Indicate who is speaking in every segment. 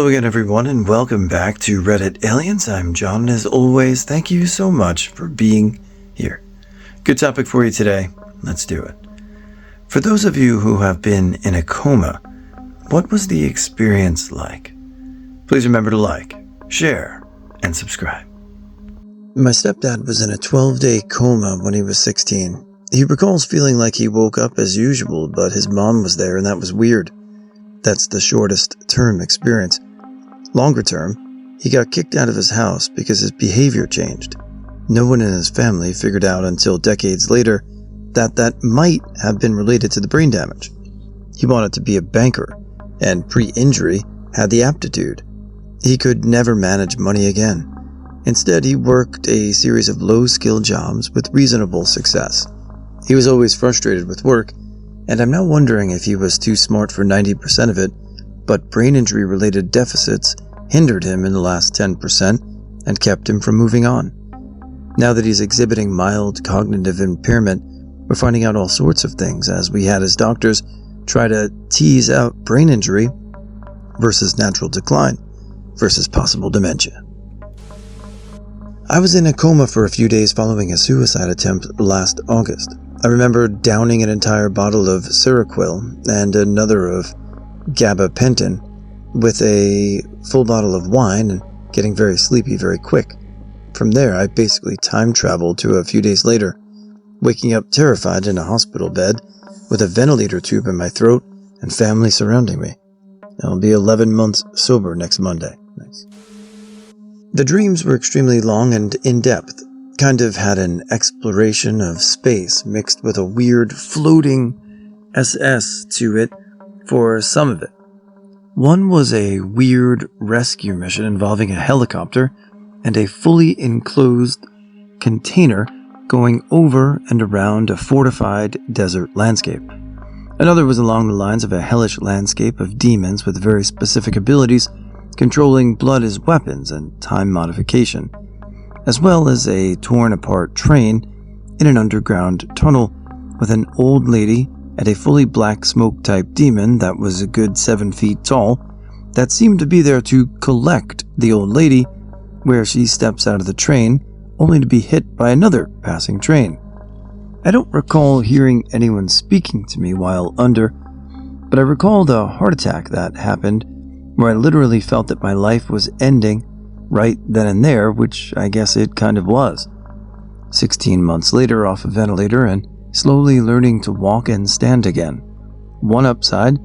Speaker 1: Hello again, everyone, and welcome back to Reddit Aliens. I'm John, and as always, thank you so much for being here. Good topic for you today. Let's do it. For those of you who have been in a coma, what was the experience like? Please remember to like, share, and subscribe. My stepdad was in a 12-day coma when he was 16. He recalls feeling like he woke up as usual, but his mom was there, and that was weird. That's the shortest term experience. Longer term, he got kicked out of his house because his behavior changed. No one in his family figured out until decades later that might have been related to the brain damage. He wanted to be a banker, and pre-injury had the aptitude. He could never manage money again. Instead, he worked a series of low-skill jobs with reasonable success. He was always frustrated with work, and I'm now wondering if he was too smart for 90% of it, but brain injury-related deficits hindered him in the last 10% and kept him from moving on. Now that he's exhibiting mild cognitive impairment, we're finding out all sorts of things as we had his doctors try to tease out brain injury versus natural decline versus possible dementia. I was in a coma for a few days following a suicide attempt last August. I remember downing an entire bottle of Seroquel and another of gabapentin with a full bottle of wine and getting very sleepy very quick. From there, I basically time traveled to a few days later, waking up terrified in a hospital bed with a ventilator tube in my throat and family surrounding me. I'll be 11 months sober next Monday. Nice. The dreams were extremely long and in-depth. Kind of had an exploration of space mixed with a weird floating SS to it for some of it. One was a weird rescue mission involving a helicopter and a fully enclosed container going over and around a fortified desert landscape. Another was along the lines of a hellish landscape of demons with very specific abilities, controlling blood as weapons and time modification, as well as a torn-apart train in an underground tunnel with an old lady and a fully black smoke-type demon that was a good 7 feet tall that seemed to be there to collect the old lady, where she steps out of the train only to be hit by another passing train. I don't recall hearing anyone speaking to me while under, but I recalled a heart attack that happened where I literally felt that my life was ending right then and there, which I guess it kind of was. 16 months later, off a ventilator and slowly learning to walk and stand again. One upside,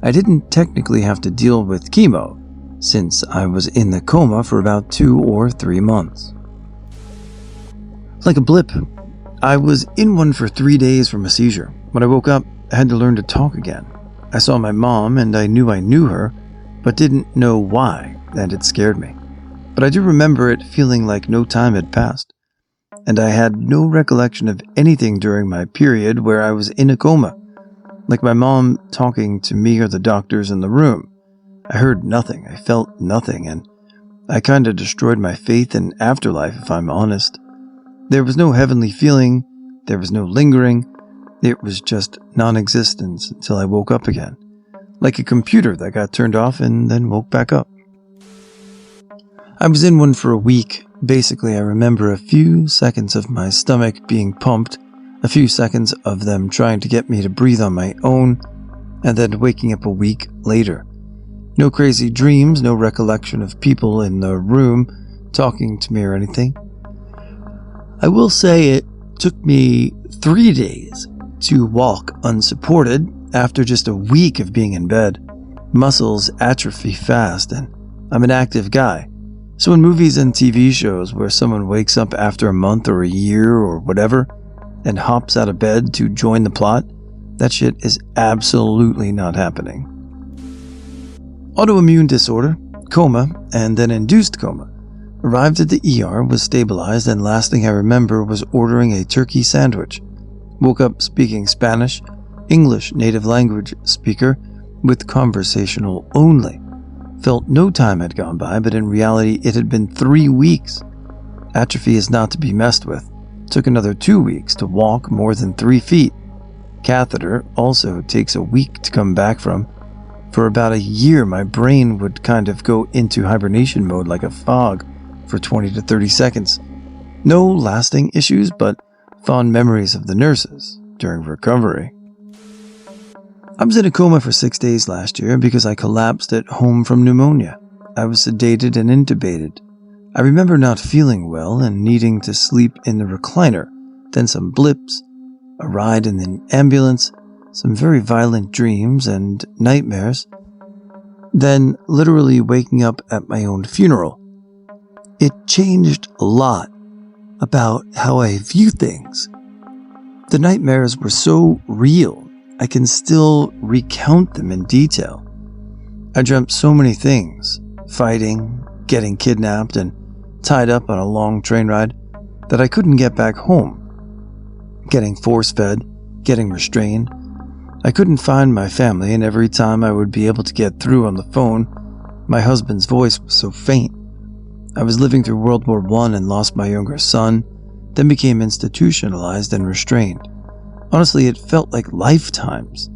Speaker 1: I didn't technically have to deal with chemo, since I was in the coma for about 2 or 3 months. Like a blip, I was in one for 3 days from a seizure. When I woke up, I had to learn to talk again. I saw my mom and I knew her, but didn't know why, and it scared me. But I do remember it feeling like no time had passed, and I had no recollection of anything during my period where I was in a coma, like my mom talking to me or the doctors in the room. I heard nothing, I felt nothing, and I kinda destroyed my faith in afterlife, if I'm honest. There was no heavenly feeling, there was no lingering, it was just non-existence until I woke up again, like a computer that got turned off and then woke back up. I was in one for a week. Basically, I remember a few seconds of my stomach being pumped, a few seconds of them trying to get me to breathe on my own, and then waking up a week later. No crazy dreams, no recollection of people in the room talking to me or anything. I will say it took me 3 days to walk unsupported after just a week of being in bed. Muscles atrophy fast, and I'm an active guy. So in movies and TV shows where someone wakes up after a month or a year or whatever and hops out of bed to join the plot, that shit is absolutely not happening. Autoimmune disorder, coma, and then induced coma. Arrived at the ER, was stabilized, and last thing I remember was ordering a turkey sandwich. Woke up speaking Spanish, English native language speaker, with conversational only. Felt no time had gone by, but in reality it had been 3 weeks. Atrophy is not to be messed with. Took another 2 weeks to walk more than 3 feet. Catheter also takes a week to come back from. For about a year, my brain would kind of go into hibernation mode like a fog for 20 to 30 seconds. No lasting issues, but fond memories of the nurses during recovery. I was in a coma for 6 days last year because I collapsed at home from pneumonia. I was sedated and intubated. I remember not feeling well and needing to sleep in the recliner, then some blips, a ride in an ambulance, some very violent dreams and nightmares, then literally waking up at my own funeral. It changed a lot about how I view things. The nightmares were so real, I can still recount them in detail. I dreamt so many things, fighting, getting kidnapped, and tied up on a long train ride that I couldn't get back home. Getting force-fed, getting restrained. I couldn't find my family, and every time I would be able to get through on the phone, my husband's voice was so faint. I was living through World War I and lost my younger son, then became institutionalized and restrained. Honestly, it felt like lifetimes.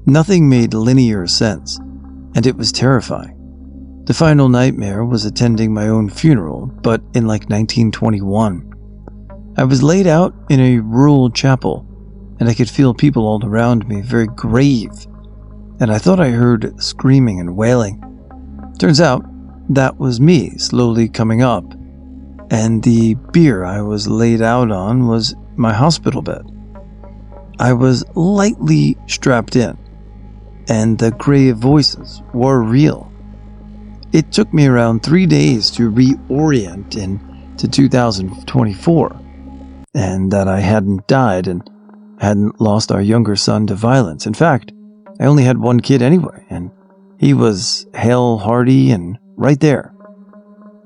Speaker 1: Nothing made linear sense, and it was terrifying. The final nightmare was attending my own funeral, but in like 1921. I was laid out in a rural chapel, and I could feel people all around me, very grave, and I thought I heard screaming and wailing. Turns out, that was me slowly coming up, and the bier I was laid out on was my hospital bed. I was lightly strapped in, and the grave voices were real. It took me around 3 days to reorient into 2024, and that I hadn't died and hadn't lost our younger son to violence. In fact, I only had one kid anyway, and he was hale, hearty, and right there.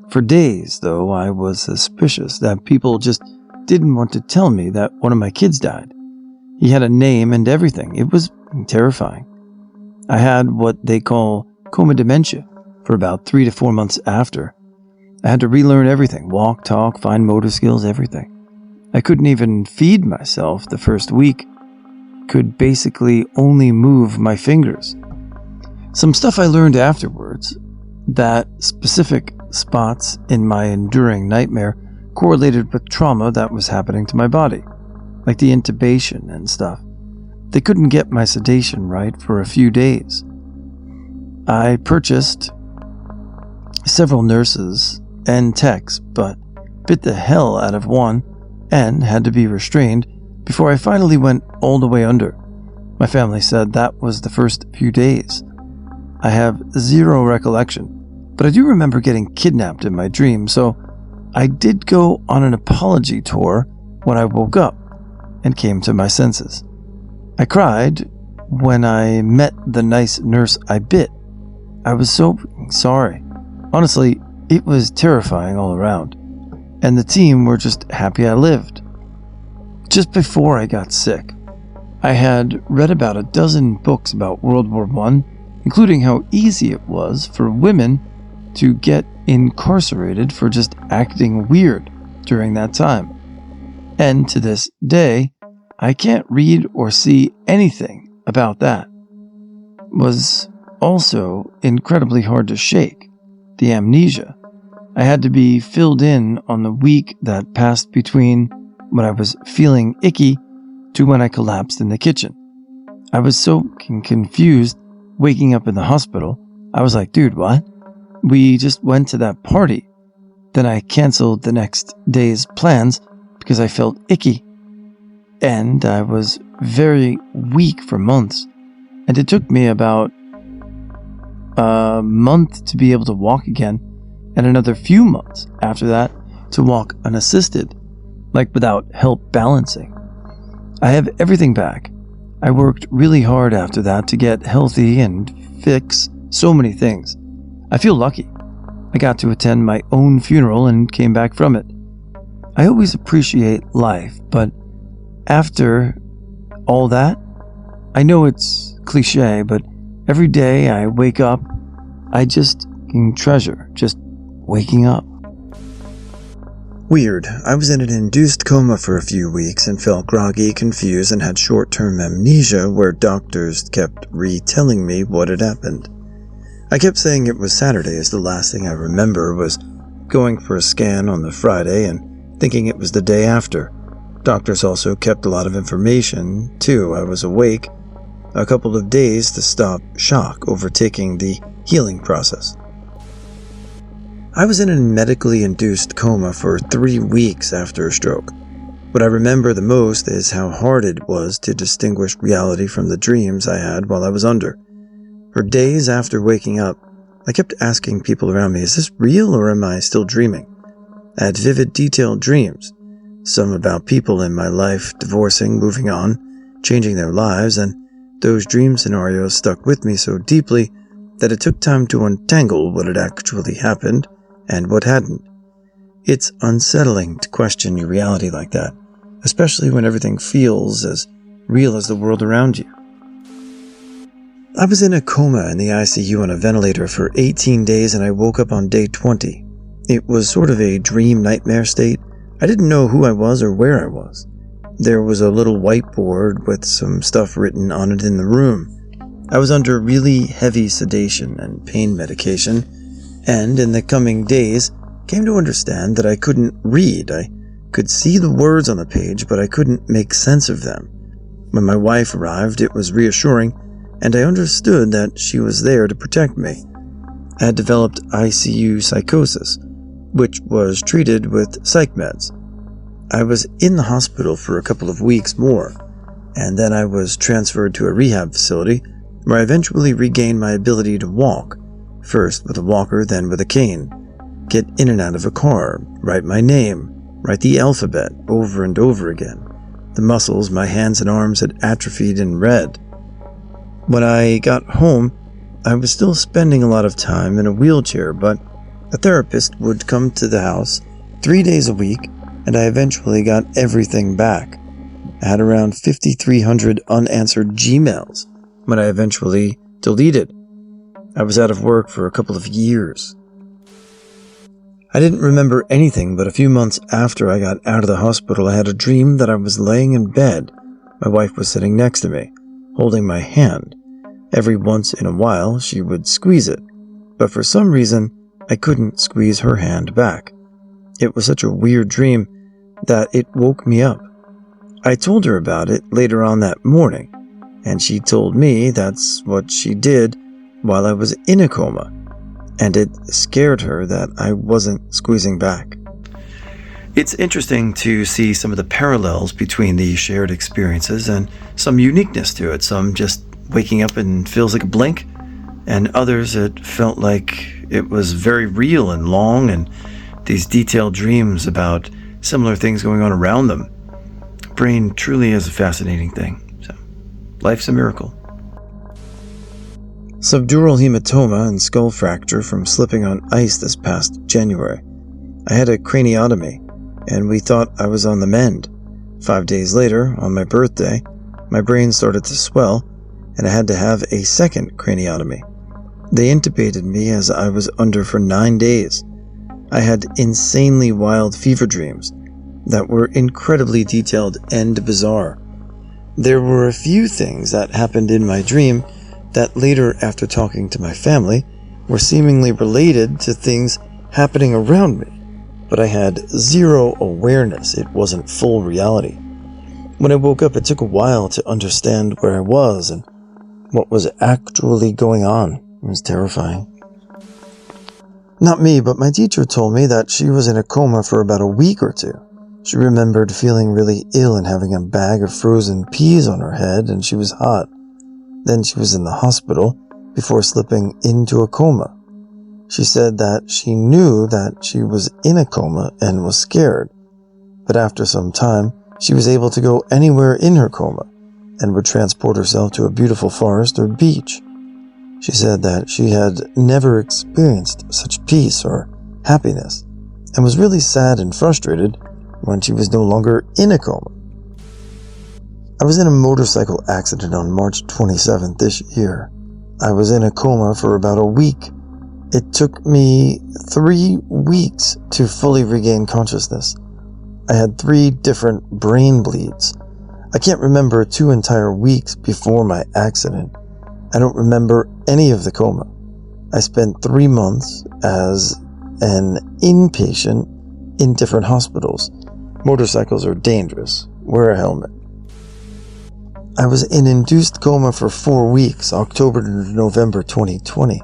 Speaker 1: For days, though, I was suspicious that people just didn't want to tell me that one of my kids died. He had a name and everything. It was terrifying. I had what they call coma dementia for about 3 to 4 months after. I had to relearn everything, walk, talk, fine motor skills, everything. I couldn't even feed myself the first week. Could basically only move my fingers. Some stuff I learned afterwards, that specific spots in my enduring nightmare correlated with trauma that was happening to my body, like the intubation and stuff. They couldn't get my sedation right for a few days. I purchased several nurses and techs, but bit the hell out of one and had to be restrained before I finally went all the way under. My family said that was the first few days. I have zero recollection, but I do remember getting kidnapped in my dream, so I did go on an apology tour when I woke up and came to my senses. I cried when I met the nice nurse I bit. I was so sorry. Honestly, it was terrifying all around, and the team were just happy I lived. Just before I got sick, I had read about a dozen books about World War I, including how easy it was for women to get incarcerated for just acting weird during that time. And to this day, I can't read or see anything about that. It was also incredibly hard to shake, the amnesia. I had to be filled in on the week that passed between when I was feeling icky to when I collapsed in the kitchen. I was so confused waking up in the hospital. I was like, dude, what? We just went to that party. Then I canceled the next day's plans because I felt icky. And I was very weak for months. And it took me about a month to be able to walk again, and another few months after that to walk unassisted, like without help balancing. I have everything back. I worked really hard after that to get healthy and fix so many things. I feel lucky. I got to attend my own funeral and came back from it. I always appreciate life, but after all that, I know it's cliche, but every day I wake up, I just can treasure just waking up.
Speaker 2: Weird. I was in an induced coma for a few weeks and felt groggy, confused, and had short-term amnesia where doctors kept retelling me what had happened. I kept saying it was Saturday as the last thing I remember was going for a scan on the Friday and thinking it was the day after. Doctors also kept a lot of information, too. I was awake a couple of days to stop shock overtaking the healing process. I was in a medically induced coma for 3 weeks after a stroke. What I remember the most is how hard it was to distinguish reality from the dreams I had while I was under. For days after waking up, I kept asking people around me, is this real or am I still dreaming? I had vivid, detailed dreams, some about people in my life divorcing, moving on, changing their lives, and those dream scenarios stuck with me so deeply that it took time to untangle what had actually happened and what hadn't. It's unsettling to question your reality like that, especially when everything feels as real as the world around you. I was in a coma in the ICU on a ventilator for 18 days and I woke up on day 20. It was sort of a dream nightmare state. I didn't know who I was or where I was. There was a little whiteboard with some stuff written on it in the room. I was under really heavy sedation and pain medication, and in the coming days came to understand that I couldn't read. I could see the words on the page, but I couldn't make sense of them. When my wife arrived, it was reassuring, and I understood that she was there to protect me. I had developed ICU psychosis, which was treated with psych meds. I was in the hospital for a couple of weeks more, and then I was transferred to a rehab facility where I eventually regained my ability to walk, first with a walker, then with a cane, get in and out of a car, write my name, write the alphabet over and over again. The muscles my hands and arms had atrophied and red. When I got home, I was still spending a lot of time in a wheelchair, but a therapist would come to the house 3 days a week, and I eventually got everything back. I had around 5,300 unanswered Gmails, when I eventually deleted. I was out of work for a couple of years. I didn't remember anything, but a few months after I got out of the hospital, I had a dream that I was laying in bed. My wife was sitting next to me, holding my hand. Every once in a while, she would squeeze it, but for some reason, I couldn't squeeze her hand back. It was such a weird dream that it woke me up. I told her about it later on that morning, and she told me that's what she did while I was in a coma, and it scared her that I wasn't squeezing back.
Speaker 1: It's interesting to see some of the parallels between the shared experiences and some uniqueness to it. Some just waking up and feels like a blink, and others it felt like it was very real and long, and these detailed dreams about similar things going on around them. Brain truly is a fascinating thing. So, life's a miracle.
Speaker 2: Subdural hematoma and skull fracture from slipping on ice this past January. I had a craniotomy, and we thought I was on the mend. 5 days later, on my birthday, my brain started to swell, and I had to have a second craniotomy. They intubated me as I was under for 9 days. I had insanely wild fever dreams that were incredibly detailed and bizarre. There were a few things that happened in my dream that later, after talking to my family, were seemingly related to things happening around me, but I had zero awareness. It wasn't full reality. When I woke up, it took a while to understand where I was and what was actually going on. It was terrifying. Not me, but my teacher told me that she was in a coma for about a week or two. She remembered feeling really ill and having a bag of frozen peas on her head, and she was hot. Then she was in the hospital before slipping into a coma. She said that she knew that she was in a coma and was scared, but after some time, she was able to go anywhere in her coma and would transport herself to a beautiful forest or beach. She said that she had never experienced such peace or happiness and was really sad and frustrated when she was no longer in a coma. I was in a motorcycle accident on March 27th this year. I was in a coma for about a week. It took me 3 weeks to fully regain consciousness. I had 3 different brain bleeds. I can't remember 2 entire weeks before my accident. I don't remember any of the coma. I spent 3 months as an inpatient in different hospitals. Motorcycles are dangerous. Wear a helmet. I was in induced coma for 4 weeks, October to November 2020.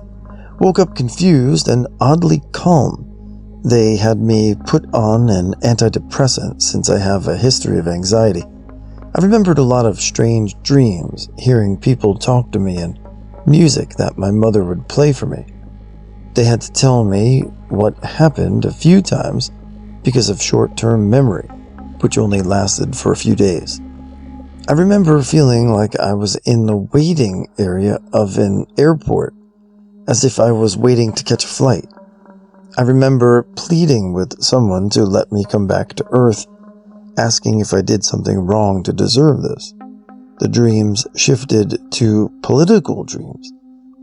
Speaker 2: Woke up confused and oddly calm. They had me put on an antidepressant since I have a history of anxiety. I remembered a lot of strange dreams, hearing people talk to me and music that my mother would play for me. They had to tell me what happened a few times because of short-term memory, which only lasted for a few days. I remember feeling like I was in the waiting area of an airport, as if I was waiting to catch a flight. I remember pleading with someone to let me come back to Earth, asking if I did something wrong to deserve this. The dreams shifted to political dreams,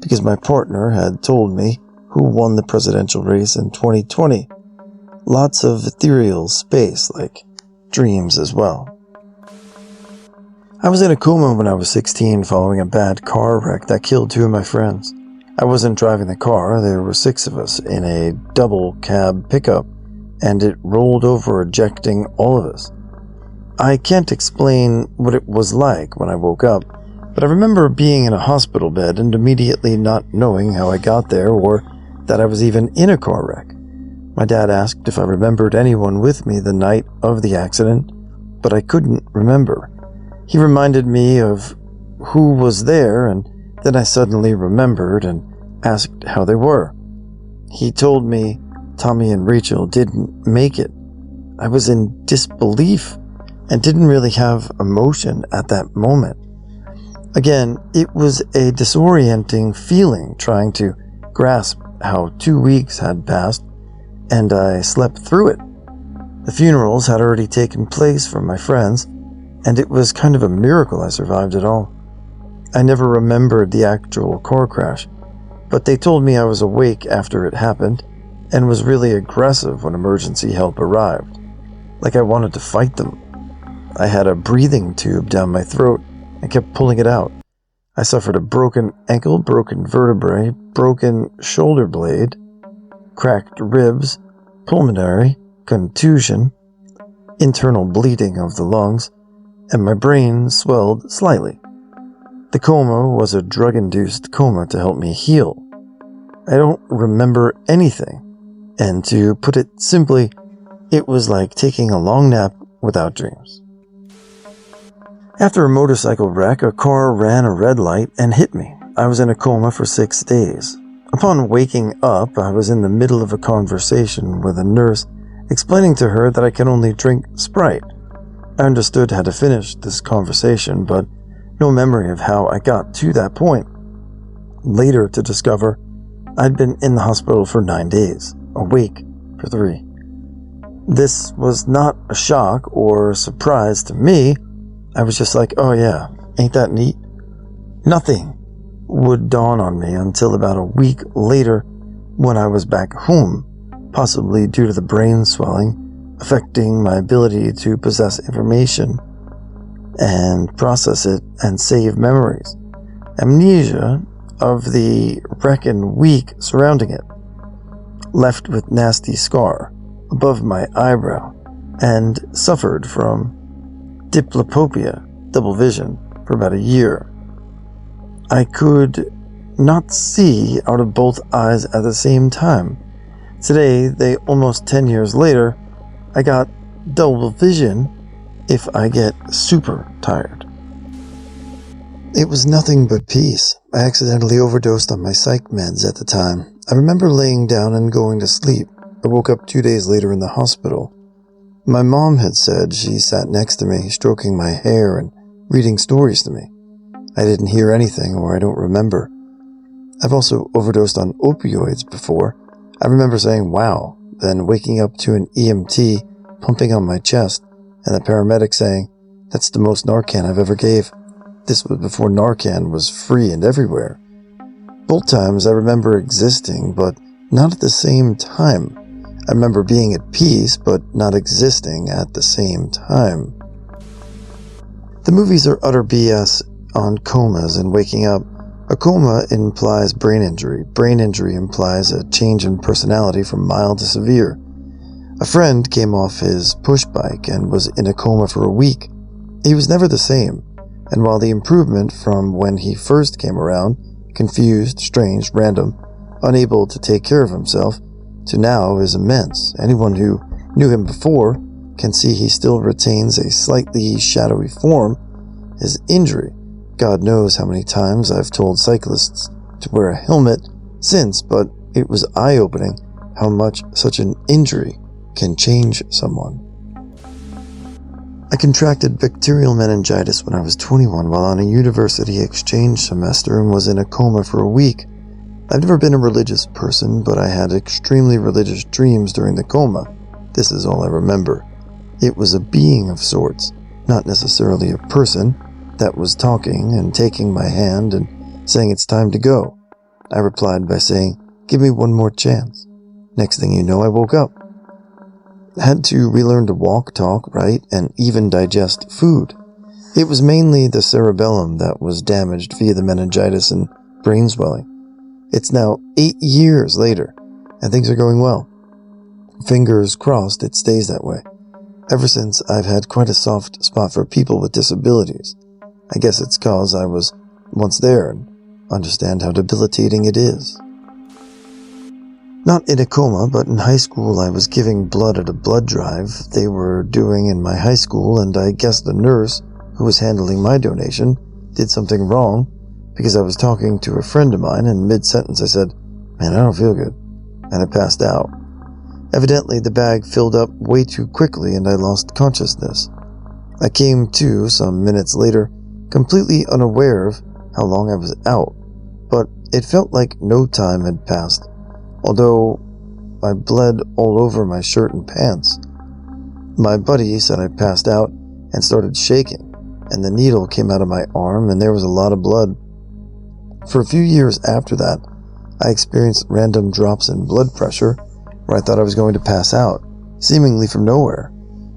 Speaker 2: because my partner had told me who won the presidential race in 2020. Lots of ethereal space, like dreams as well. I was in a coma when I was 16 following a bad car wreck that killed 2 of my friends. I wasn't driving the car, there were 6 of us in a double cab pickup, and it rolled over, ejecting all of us. I can't explain what it was like when I woke up, but I remember being in a hospital bed and immediately not knowing how I got there or that I was even in a car wreck. My dad asked if I remembered anyone with me the night of the accident, but I couldn't remember. He reminded me of who was there, and then I suddenly remembered and asked how they were. He told me Tommy and Rachel didn't make it. I was in disbelief and didn't really have emotion at that moment. Again, it was a disorienting feeling trying to grasp how 2 weeks had passed, and I slept through it. The funerals had already taken place for my friends, and it was kind of a miracle I survived it all. I never remembered the actual car crash, but they told me I was awake after it happened and was really aggressive when emergency help arrived, like I wanted to fight them. I had a breathing tube down my throat and kept pulling it out. I suffered a broken ankle, broken vertebrae, broken shoulder blade, cracked ribs, pulmonary, contusion, internal bleeding of the lungs, and my brain swelled slightly. The coma was a drug-induced coma to help me heal. I don't remember anything, and to put it simply, it was like taking a long nap without dreams. After a motorcycle wreck, a car ran a red light and hit me. I was in a coma for 6 days. Upon waking up, I was in the middle of a conversation with a nurse, explaining to her that I can only drink Sprite. I understood how to finish this conversation, but no memory of how I got to that point. Later to discover, I'd been in the hospital for 9 days, awake for 3. This was not a shock or a surprise to me. I was just like, oh yeah, ain't that neat? Nothing would dawn on me until about a week later when I was back home, possibly due to the brain swelling affecting my ability to possess information and process it and save memories. Amnesia of the wreck and week surrounding it, left with nasty scar above my eyebrow, and suffered from diplopia, double vision, for about a year. I could not see out of both eyes at the same time. Today, almost 10 years later, I got double vision if I get super tired. It was nothing but peace. I accidentally overdosed on my psych meds at the time. I remember laying down and going to sleep. I woke up 2 days later in the hospital. My mom had said she sat next to me, stroking my hair and reading stories to me. I didn't hear anything, or I don't remember. I've also overdosed on opioids before. I remember saying, wow, then waking up to an EMT pumping on my chest, and the paramedic saying, that's the most Narcan I've ever gave. This was before Narcan was free and everywhere. Both times I remember existing, but not at the same time. I remember being at peace, but not existing at the same time. The movies are utter BS on comas and waking up, A coma implies brain injury. Brain injury implies a change in personality from mild to severe. A friend came off his push bike and was in a coma for a week. He was never the same, and while the improvement from when he first came around, confused, strange, random, unable to take care of himself, to now is immense. Anyone who knew him before can see he still retains a slightly shadowy form. His injury, God knows how many times I've told cyclists to wear a helmet since, but it was eye-opening how much such an injury can change someone. I contracted bacterial meningitis when I was 21 while on a university exchange semester and was in a coma for a week. I've never been a religious person, but I had extremely religious dreams during the coma. This is all I remember. It was a being of sorts, not necessarily a person, that was talking and taking my hand and saying it's time to go. I replied by saying, "Give me one more chance." Next thing you know, I woke up. I had to relearn to walk, talk, write, and even digest food. It was mainly the cerebellum that was damaged via the meningitis and brain swelling. It's now 8 years later, and things are going well. Fingers crossed it stays that way. Ever since, I've had quite a soft spot for people with disabilities. I guess it's 'cause I was once there and understand how debilitating it is. Not in a coma, but in high school I was giving blood at a blood drive they were doing in my high school, and I guess the nurse who was handling my donation did something wrong because I was talking to a friend of mine and mid-sentence I said, "Man, I don't feel good," and I passed out. Evidently the bag filled up way too quickly and I lost consciousness. I came to some minutes later, completely unaware of how long I was out, but it felt like no time had passed. Although I bled all over my shirt and pants. My buddy said I passed out and started shaking, and the needle came out of my arm and there was a lot of blood. For a few years after that, I experienced random drops in blood pressure where I thought I was going to pass out, seemingly from nowhere.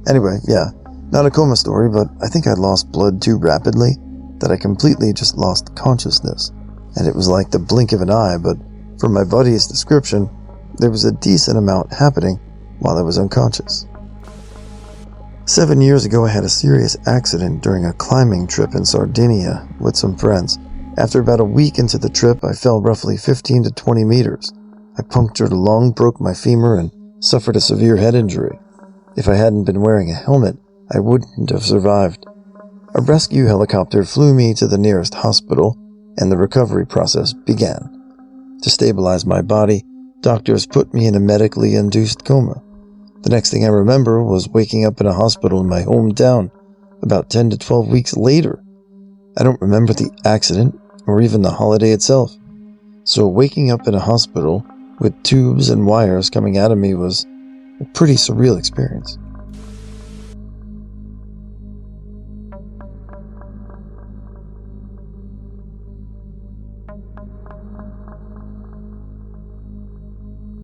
Speaker 2: Anyway, yeah, not a coma story, but I think I lost blood too rapidly that I completely just lost consciousness, and it was like the blink of an eye, but from my buddy's description, there was a decent amount happening while I was unconscious. 7 years ago, I had a serious accident during a climbing trip in Sardinia with some friends. After about a week into the trip, I fell roughly 15 to 20 meters. I punctured a lung, broke my femur, and suffered a severe head injury. If I hadn't been wearing a helmet, I wouldn't have survived. A rescue helicopter flew me to the nearest hospital, and the recovery process began. To stabilize my body, doctors put me in a medically induced coma. The next thing I remember was waking up in a hospital in my hometown about 10 to 12 weeks later. I don't remember the accident or even the holiday itself. So waking up in a hospital with tubes and wires coming out of me was a pretty surreal experience.